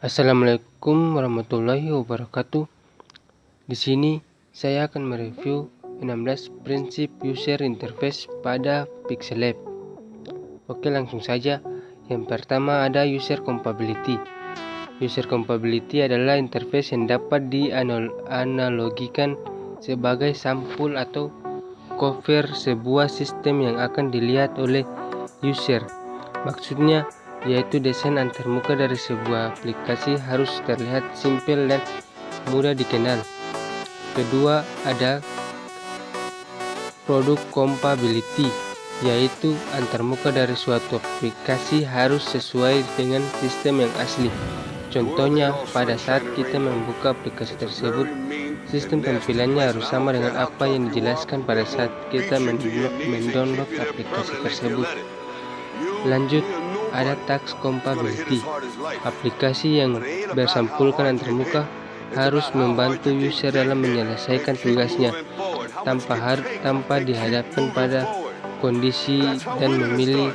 Assalamualaikum warahmatullahi wabarakatuh. Di sini saya akan mereview 16 prinsip user interface pada Pixel Lab. Oke, langsung saja. Yang pertama ada user compatibility. User compatibility adalah interface yang dapat dianalogikan sebagai sampul atau cover sebuah sistem yang akan dilihat oleh user. Maksudnya yaitu desain antarmuka dari sebuah aplikasi harus terlihat simpel dan mudah dikenal. Kedua ada product compatibility, yaitu antarmuka dari suatu aplikasi harus sesuai dengan sistem yang asli. Contohnya, pada saat kita membuka aplikasi tersebut, sistem tampilannya harus sama dengan apa yang dijelaskan pada saat kita mendownload aplikasi tersebut. Lanjut, ada task compatibility. Aplikasi yang bersampulkan antarmuka harus membantu user dalam menyelesaikan tugasnya tanpa dihadapkan pada kondisi dan memilih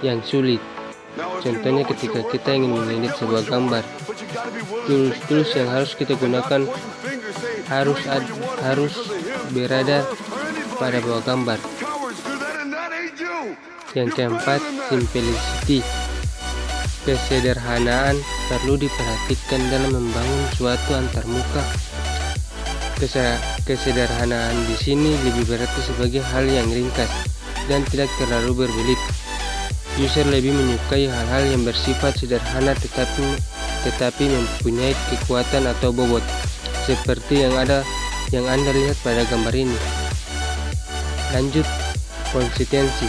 yang sulit. Contohnya ketika kita ingin mengedit sebuah gambar, tools yang harus kita gunakan harus berada pada bawah gambar. Yang keempat, simplicity. Kesederhanaan perlu diperhatikan dalam membangun suatu antarmuka. Kesederhanaan di sini lebih berarti sebagai hal yang ringkas dan tidak terlalu berbelit. User lebih menyukai hal-hal yang bersifat sederhana tetapi mempunyai kekuatan atau bobot, seperti yang Anda lihat pada gambar ini. Lanjut, konsistensi.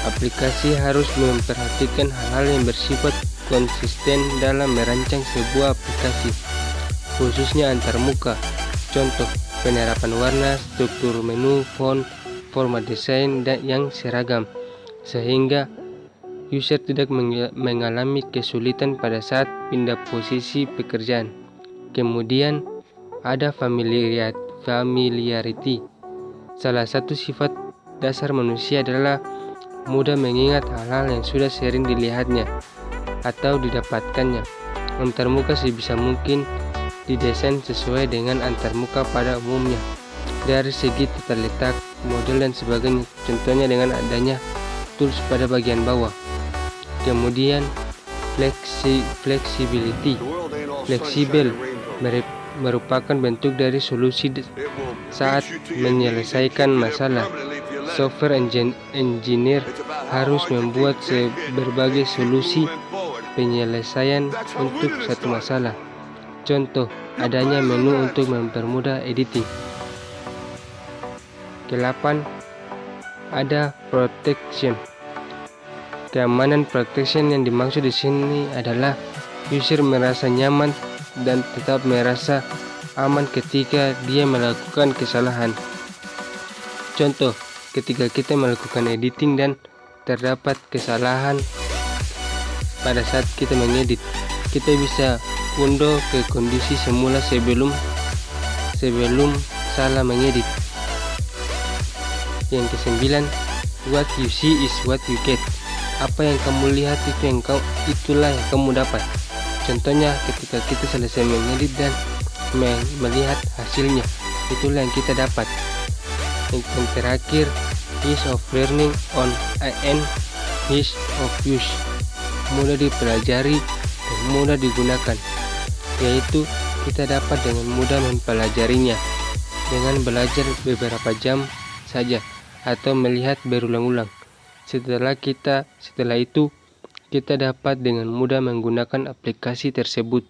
Aplikasi harus memperhatikan hal-hal yang bersifat konsisten dalam merancang sebuah aplikasi, khususnya antarmuka. Contoh, penerapan warna, struktur menu, font, format desain yang seragam, sehingga user tidak mengalami kesulitan pada saat pindah posisi pekerjaan. Kemudian ada familiarity. Salah satu sifat dasar manusia adalah mudah mengingat hal-hal yang sudah sering dilihatnya atau didapatkannya. Antarmuka sebisa mungkin didesain sesuai dengan antarmuka pada umumnya dari segi tata letak, model dan sebagainya, contohnya dengan adanya tools pada bagian bawah. Kemudian flexibility. Fleksibel merupakan bentuk dari solusi saat menyelesaikan masalah. Software engineer harus membuat berbagai solusi penyelesaian untuk satu masalah. Contoh, adanya menu untuk mempermudah editing. Ke-8 ada protection. Keamanan. Protection yang dimaksud di sini adalah user merasa nyaman dan tetap merasa aman ketika dia melakukan kesalahan. Contoh, ketika kita melakukan editing dan terdapat kesalahan pada saat kita mengedit, kita bisa unduh ke kondisi semula sebelum salah mengedit. Yang ke-9, what you see is what you get. Apa yang kamu lihat itulah yang kamu dapat. Contohnya, ketika kita selesai mengedit dan melihat hasilnya, itulah yang kita dapat. Yang terakhir, ease of learning and ease of use. Mudah dipelajari dan mudah digunakan, yaitu kita dapat dengan mudah mempelajarinya dengan belajar beberapa jam saja atau melihat berulang-ulang. Setelah itu kita dapat dengan mudah menggunakan aplikasi tersebut.